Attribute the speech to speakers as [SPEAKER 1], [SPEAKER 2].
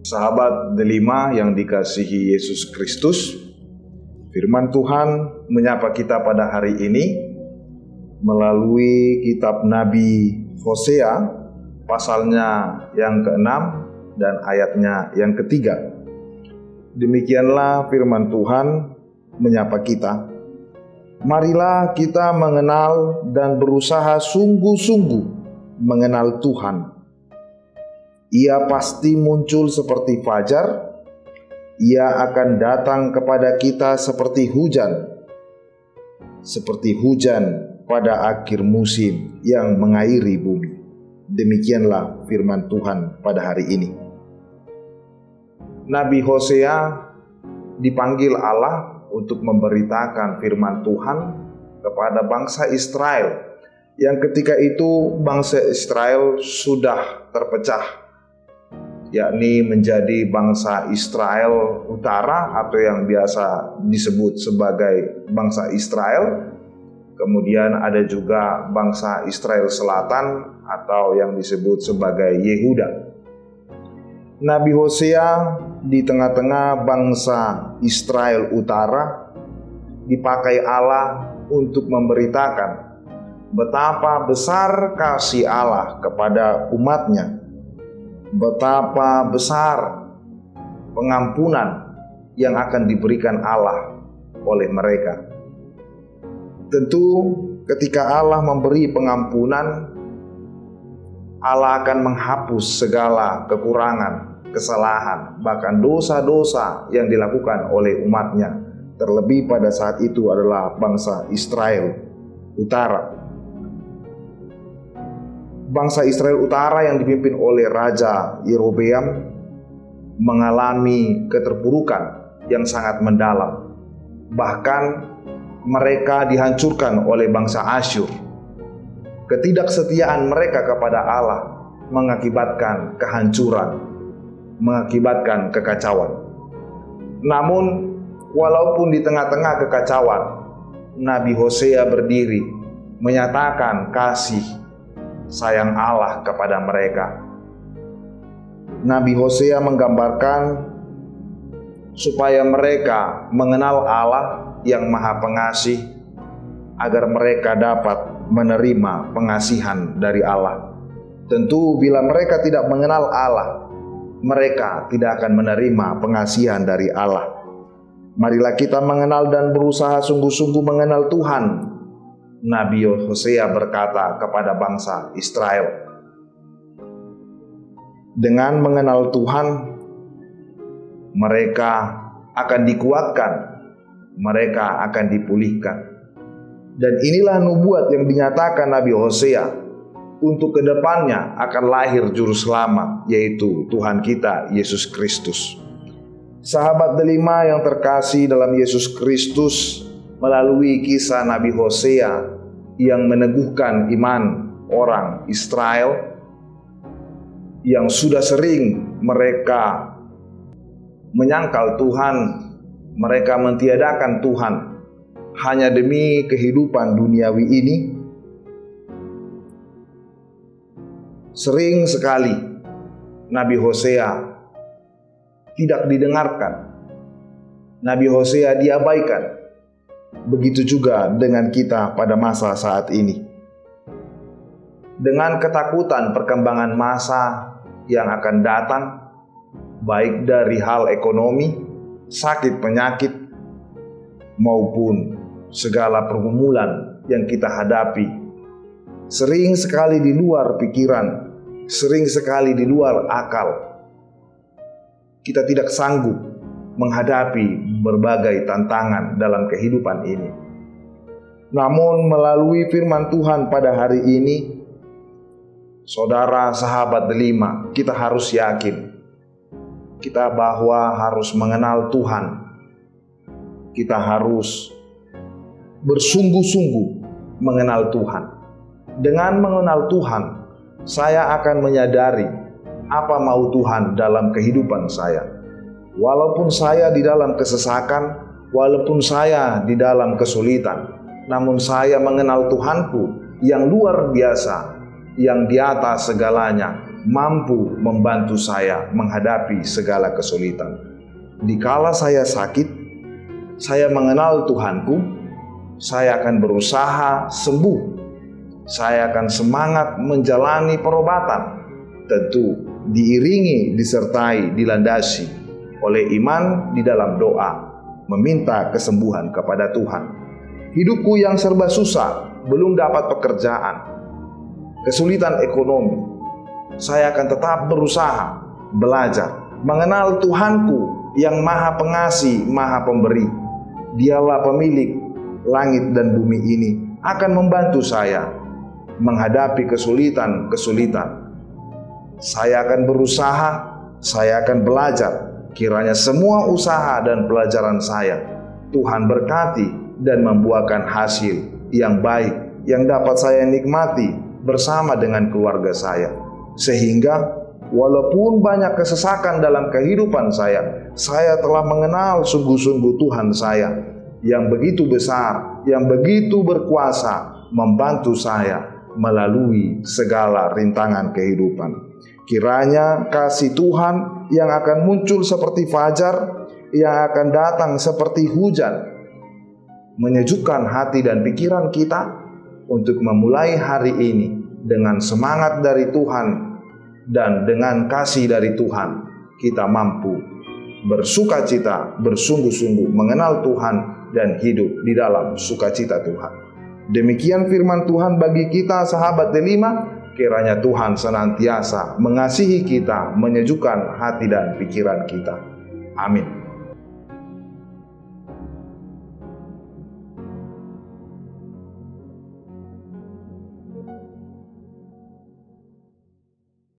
[SPEAKER 1] Sahabat delima yang dikasihi Yesus Kristus, firman Tuhan menyapa kita pada hari ini melalui kitab Nabi Hosea, pasalnya yang ke-6 dan ayatnya yang ke-3. Demikianlah firman Tuhan menyapa kita. Marilah kita mengenal dan berusaha sungguh-sungguh mengenal Tuhan. Ia pasti muncul seperti fajar, ia akan datang kepada kita seperti hujan pada akhir musim yang mengairi bumi. Demikianlah firman Tuhan pada hari ini. Nabi Hosea dipanggil Allah untuk memberitakan firman Tuhan kepada bangsa Israel, yang ketika itu bangsa Israel sudah terpecah, yakni menjadi bangsa Israel Utara atau yang biasa disebut sebagai bangsa Israel. Kemudian ada juga bangsa Israel Selatan atau yang disebut sebagai Yehuda. Nabi Hosea di tengah-tengah bangsa Israel Utara dipakai Allah untuk memberitakan betapa besar kasih Allah kepada umatnya, betapa besar pengampunan yang akan diberikan Allah oleh mereka. Tentu ketika Allah memberi pengampunan, Allah akan menghapus segala kekurangan, kesalahan, bahkan dosa-dosa yang dilakukan oleh umatnya. Terlebih pada saat itu adalah bangsa Israel Utara. Bangsa Israel Utara yang dipimpin oleh Raja Yerobeam mengalami keterpurukan yang sangat mendalam. Bahkan mereka dihancurkan oleh bangsa Asyur. Ketidaksetiaan mereka kepada Allah mengakibatkan kehancuran, mengakibatkan kekacauan. Namun, walaupun di tengah-tengah kekacauan, Nabi Hosea berdiri menyatakan kasih sayang Allah kepada mereka. Nabi Hosea menggambarkan supaya mereka mengenal Allah yang Maha Pengasih, agar mereka dapat menerima pengasihan dari Allah. Tentu bila mereka tidak mengenal Allah, mereka tidak akan menerima pengasihan dari Allah. Marilah kita mengenal dan berusaha sungguh-sungguh mengenal Tuhan. Nabi Hosea berkata kepada bangsa Israel, dengan mengenal Tuhan, mereka akan dikuatkan, mereka akan dipulihkan. Dan inilah nubuat yang dinyatakan Nabi Hosea, untuk kedepannya akan lahir juru selamat, yaitu Tuhan kita Yesus Kristus. Sahabat delima yang terkasih dalam Yesus Kristus, melalui kisah Nabi Hosea yang meneguhkan iman orang Israel yang sudah sering mereka menyangkal Tuhan, mereka mentiadakan Tuhan hanya demi kehidupan duniawi ini. Sering sekali Nabi Hosea tidak didengarkan, Nabi Hosea diabaikan. Begitu juga dengan kita pada masa saat ini. Dengan ketakutan perkembangan masa yang akan datang, baik dari hal ekonomi, sakit penyakit, maupun segala pergumulan yang kita hadapi, sering sekali di luar pikiran, sering sekali di luar akal. Kita tidak sanggup menghadapi berbagai tantangan dalam kehidupan ini. Namun melalui firman Tuhan pada hari ini, saudara sahabat delima, kita harus yakin kita bahwa harus mengenal Tuhan. Kita harus bersungguh-sungguh mengenal Tuhan. Dengan mengenal Tuhan, saya akan menyadari apa mau Tuhan dalam kehidupan saya. Walaupun saya di dalam kesesakan, walaupun saya di dalam kesulitan, namun saya mengenal Tuhanku yang luar biasa, yang di atas segalanya, mampu membantu saya menghadapi segala kesulitan. Dikala saya sakit, saya mengenal Tuhanku, saya akan berusaha sembuh. Saya akan semangat menjalani perobatan, tentu diiringi, disertai, dilandasi oleh iman di dalam doa, meminta kesembuhan kepada Tuhan. Hidupku yang serba susah, belum dapat pekerjaan, kesulitan ekonomi, saya akan tetap berusaha, belajar, mengenal Tuhanku yang Maha Pengasih, Maha Pemberi. Dialah pemilik langit dan bumi ini, akan membantu saya menghadapi kesulitan-kesulitan. Saya akan berusaha, saya akan belajar. Kiranya semua usaha dan pelajaran saya Tuhan berkati dan membuahkan hasil yang baik yang dapat saya nikmati bersama dengan keluarga saya. Sehingga walaupun banyak kesesakan dalam kehidupan saya telah mengenal sungguh-sungguh Tuhan saya yang begitu besar, yang begitu berkuasa membantu saya melalui segala rintangan kehidupan. Kiranya kasih Tuhan yang akan muncul seperti fajar, yang akan datang seperti hujan, menyejukkan hati dan pikiran kita untuk memulai hari ini dengan semangat dari Tuhan dan dengan kasih dari Tuhan. Kita mampu bersukacita, bersungguh-sungguh mengenal Tuhan dan hidup di dalam sukacita Tuhan. Demikian firman Tuhan bagi kita, sahabat Delima. Kiranya Tuhan senantiasa mengasihi kita, menyejukkan hati dan pikiran kita. Amin.